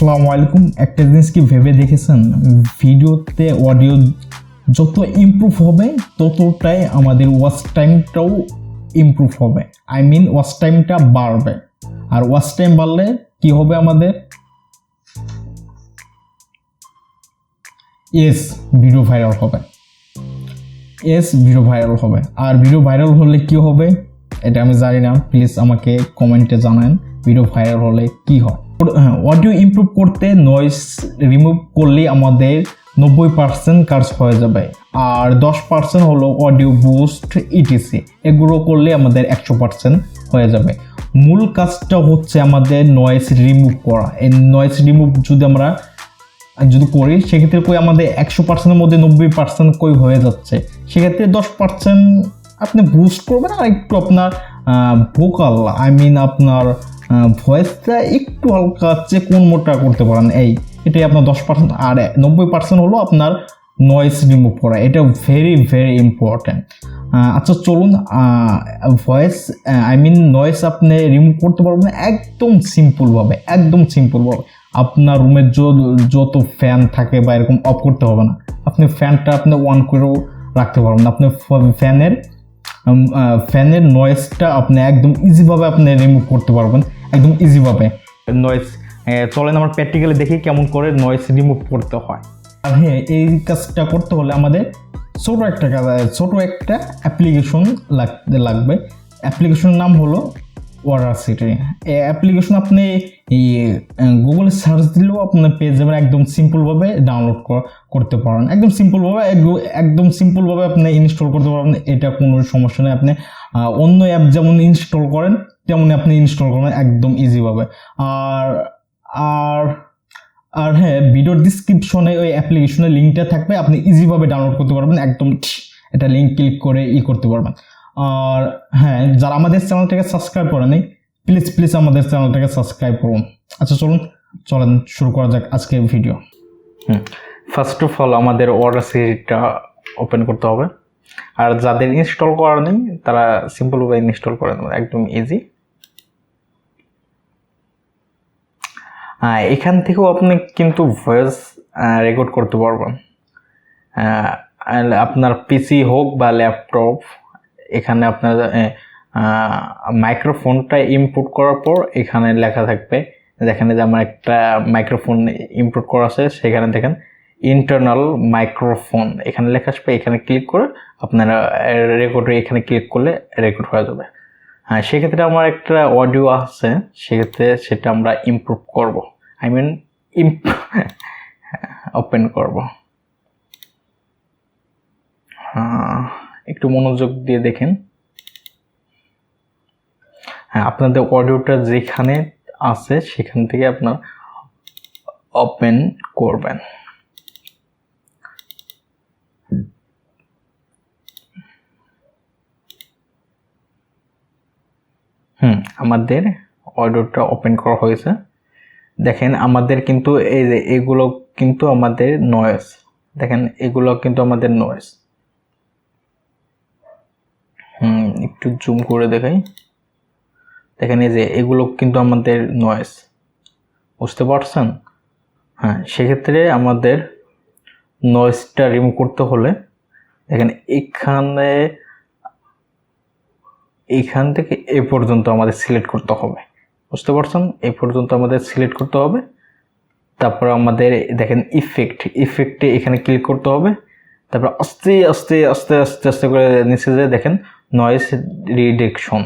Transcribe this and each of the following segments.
আসসালামু আলাইকুম। একটা জিনিস কি ভেবে দেখেছেন, ভিডিওতে অডিও যত ইমপ্রুভ হবে ততটাই আমাদের ওয়াচ টাইমটাও ইমপ্রুভ হবে। আই মিন ওয়াচ টাইমটা বাড়বে। আর ওয়াচ টাইম বাড়লে কি হবে আমাদের? ভিডিও ভাইরাল হবে। ভিডিও ভাইরাল হবে। আর ভিডিও ভাইরাল হলে কি হবে এটা আমি জানি না, প্লিজ আমাকে কমেন্টে জানান ভিডিও ভাইরাল হলে কি হয়। অডিও ইমপ্রুভ করতে নয়েজ রিমুভ করলে আমাদের 90% কাজ হয়ে যাবে, আর 10% হলো অডিও বুস্ট ইটিসি, এগুলো করলে আমাদের 100% হয়ে যাবে। মূল কাজটা হচ্ছে আমাদের নয়েজ রিমুভ করা। এই নয়েজ রিমুভ যদি করি সেক্ষেত্রে কই আমাদের 100%-এর মধ্যে 90% কই হয়ে যাচ্ছে, সেক্ষেত্রে 10% আপনি বুস্ট করবেন আর একটু আপনার ভোকাল আপনার ভয়েসটা একটু হালকা কোন মোটা করতে পারেন। এটাই আপনার 10%, আর 90% হলো আপনার নয়েজ রিমুভ করা। এটা ভেরি ভেরি ইম্পর্ট্যান্ট। আচ্ছা চলুন, ভয়েস নয়েজ আপনি রিমুভ করতে পারবেন একদম সিম্পলভাবে। আপনার রুমের যত ফ্যান থাকে বা এরকম অফ করতে হবে না, আপনি ফ্যানটা অন করেও রাখতে পারবেন। আপনি ফ্যানের নয়েজটা আপনি একদম ইজিভাবে আপনি রিমুভ করতে পারবেন, একদম ইজিভাবে। নয়েজ চলেন আমরা প্র্যাকটিক্যালি দেখি কেমন করে নয়েজ রিমুভ করতে হয়। আর হ্যাঁ, এই কাজটা করতে হলে আমাদের ছোট একটা অ্যাপ্লিকেশন লাগবে। অ্যাপ্লিকেশনের নাম হলো Audacity। এই অ্যাপ্লিকেশন আপনি গুগলে সার্চ দিলেও আপনার পেয়ে যাবেন, একদম সিম্পলভাবে ডাউনলোড করতে পারেন। একদম সিম্পলভাবে আপনি ইনস্টল করতে পারবেন। এটা কোনো সমস্যা নেই। আপনি অন্য অ্যাপ যেমন ইনস্টল করেন তেমনি আপনি ইনস্টল করবেন একদম ইজিভাবে। আর হ্যাঁ, ভিডিওর ডিসক্রিপশনে ওই অ্যাপ্লিকেশনের লিঙ্কটা থাকবে, আপনি ইজিভাবে ডাউনলোড করতে পারবেন। একদম এটা লিঙ্ক ক্লিক করে করতে পারবেন। আর হ্যাঁ, যারা আমাদের চ্যানেলটাকে সাবস্ক্রাইব করেনি প্লিজ আমাদের চ্যানেলটাকে সাবস্ক্রাইব করুন। আচ্ছা চলেন শুরু করা যাক আজকের ভিডিও। ফার্স্ট অফ অল আমাদের Audacityটা ওপেন করতে হবে। আর যাদের ইনস্টল করা নেই তারা সিম্পলভাবে ইনস্টল করে নেবেন, একদম ইজি। এখান থেকেও আপনি কিন্তু ভয়েস রেকর্ড করতে পারবেন, আপনার পিসি হোক বা ল্যাপটপ। এখানে আপনার মাইক্রোফোনটা ইনপুট করার পর এখানে লেখা থাকবে, যেখানে যে আমার একটা মাইক্রোফোন ইনপুট করা আছে, সেখানে দেখেন ইন্টারনাল মাইক্রোফোন এখানে লেখা আসবে। এখানে ক্লিক করে আপনারা রেকর্ডে এখানে ক্লিক করলে রেকর্ড হয়ে যাবে। সেক্ষেত্রে আমার একটা অডিও আছে, সেক্ষেত্রে সেটা আমরা ইমপ্রুভ করব, ওপেন করব। একটু মনোযোগ দিয়ে দেখেন। হ্যাঁ, আপনাদের অডিওটা যেখানে আছে সেখান থেকে আপনার ওপেন করবেন। আমাদের অডিওটা ওপেন করা হয়েছে। দেখেন আমাদের কিন্তু এই যে এগুলো কিন্তু আমাদের নয়েজ, দেখেন এগুলো কিন্তু আমাদের নয়েজ। একটু জুম করে দেখাই। দেখেন এই যে এগুলো কিন্তু আমাদের নয়েজ, বুঝতে পারছেন? হ্যাঁ, সেক্ষেত্রে আমাদের নয়েজটা রিমুভ করতে হলে দেখেন এইখান থেকে এই পর্যন্ত আমাদের সিলেক্ট করতে হবে, বুঝতে পারছেন? এই পর্যন্ত আমাদের সিলেক্ট করতে হবে। তারপর আমাদের দেখেন ইফেক্টে এখানে ক্লিক করতে হবে। তারপর আস্তে আস্তে আস্তে আস্তে আস্তে করে নিচে যেয়ে দেখেন নয়েজ রিডাকশন,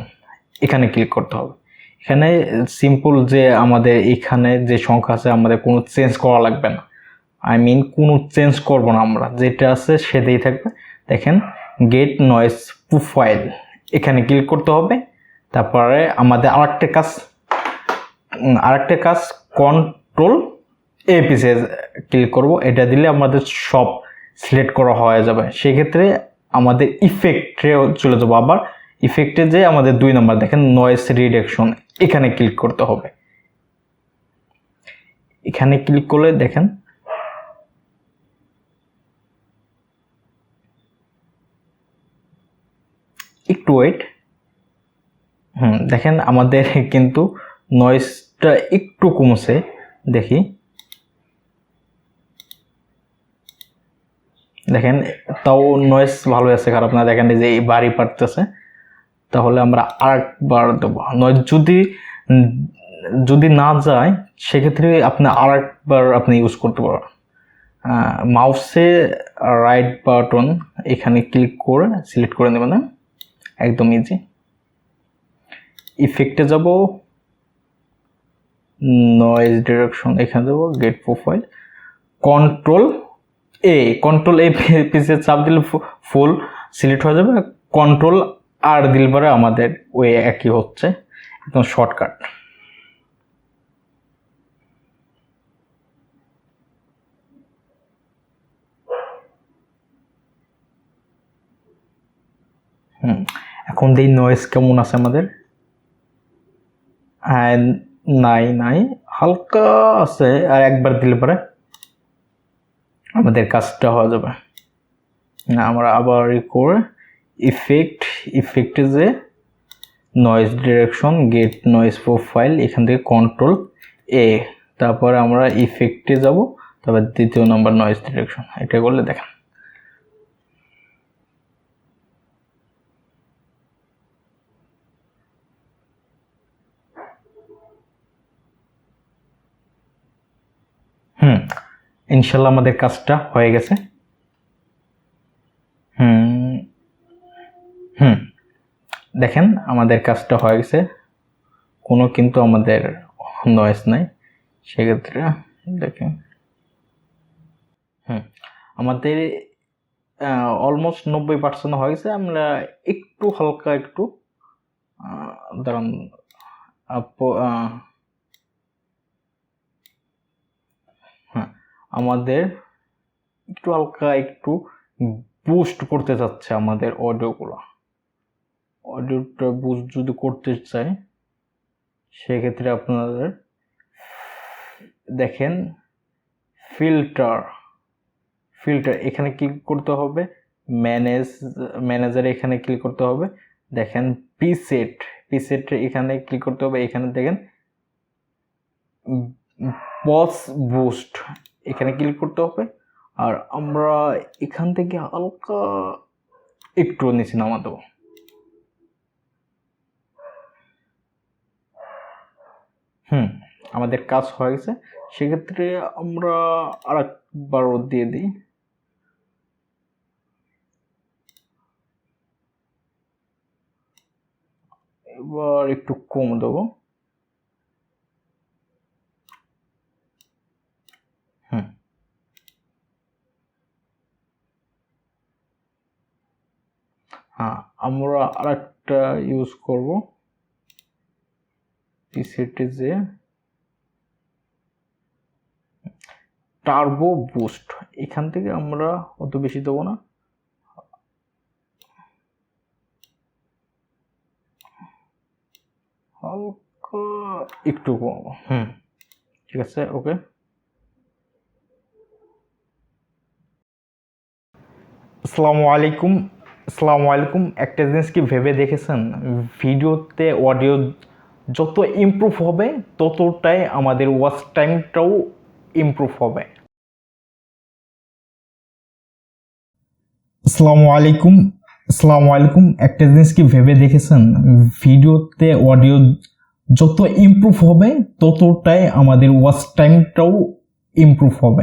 এখানে ক্লিক করতে হবে। এখানে সিম্পল যে আমাদের এখানে যে সংখ্যা আছে আমাদের কোনো চেঞ্জ করা লাগবে না, কোনো চেঞ্জ করব না, আমরা যেটা আছে সেটাই থাকবে। দেখেন গেট নয়েজ প্রোফাইল, এখানে ক্লিক করতে হবে। তারপরে আমাদের আরেকটা কাজ কন্ট্রোল পিসে ক্লিক করব। এটা দিলে আমাদের সব সিলেক্ট করা হয়ে যাবে। সেক্ষেত্রে আমাদের ইফেক্টে চলে যাবো। আবার ইফেক্টে যে আমাদের 2 নম্বর দেখেন নয়েজ রিডাকশন, এখানে ক্লিক করতে হবে। এখানে ক্লিক করলে দেখেন একটু ওয়েট। দেখেন আমাদের কিন্তু নয়েজটা একটু কমছে, দেখি দেখেন তাও নয়েজ ভালো আছে, খারাপ না। দেখেন এই যে বাড়ি পারতেছে, তাহলে আমরা আরেকবার দেবো। নয়েজ যদি না যায় সেক্ষেত্রে আপনি আরেকবার আপনি ইউজ করতে পারবেন। মাউসে রাইট বাটন এখানে ক্লিক করে সিলেক্ট করে নেবেন, একদম ইজি। ইফেক্টে যাব, নয়েজ ডিরেকশন এখানে দেবো, গেট প্রোফাইল, কন্ট্রোল এ পিসে চাপ দিলে ফুল সিলেক্ট হয়ে যাবে। কন্ট্রোল আর দিলে পরে আমাদের ওই একই হচ্ছে, একদম শর্টকাট। এখন এই নয়েজ কেমন আছে আমাদের? নাই হালকা আছে, আর একবার দিলে পরে আমাদের কাজটা হয়ে যাবে। আমরা আবার করে ইফেক্টে যে noise reduction, get noise profile, এখান থেকে কন্ট্রোল এ, তারপরে আমরা ইফেক্টে যাব, তারপর দ্বিতীয় নাম্বার নয়েজ ডিরেকশন, এটা করলে দেখেন ইনশাল্লাহ আমাদের কাজটা হয়ে গেছে। দেখেন আমাদের কাজটা হয়ে গেছে, কোনো কিন্তু আমাদের নয়েজ নাই। সেক্ষেত্রে দেখেন আমাদের অলমোস্ট 90% হয়ে গেছে। আমরা একটু হালকা একটু দাঁড়ান, আমাদের একটু হালকা একটু বুস্ট করতে যাচ্ছে আমাদের অডিওটা বুস্ট যদি করতে চাই, সেক্ষেত্রে আপনাদের দেখেন ফিল্টার এখানে ক্লিক করতে হবে, ম্যানেজারে এখানে ক্লিক করতে হবে। দেখেন প্রিসেট এখানে ক্লিক করতে হবে। এখানে দেখেন বস বুস্ট এখানে ক্লিক করতে হবে। আর আমরা এখান থেকে হালকা একটু নিচে নামা দেবো। আমাদের কাজ হয়ে গেছে। সেক্ষেত্রে আমরা আরেকবার দিয়ে দিই, এবার একটু কম দেবো। আমরা আরেকটা ইউজ করব, পিসিটি যে টার্বো বুস্ট, এখান থেকে আমরা অত বেশি দেবো না, হালকা একটু কম। ঠিক আছে, ওকে। আসসালামু আলাইকুম। একটা জিনিস কি ভেবে দেখেছেন, ভিডিওতে অডিও যত ইমপ্রুভ হবে ততটাই আমাদের ওয়াচ টাইমটাও ইমপ্রুভ হবে। আসসালামু আলাইকুম। একটা জিনিস কি ভেবে দেখেছেন, ভিডিওতে অডিও যত ইমপ্রুভ হবে ততটাই আমাদের ওয়াচ টাইমটাও ইমপ্রুভ হবে।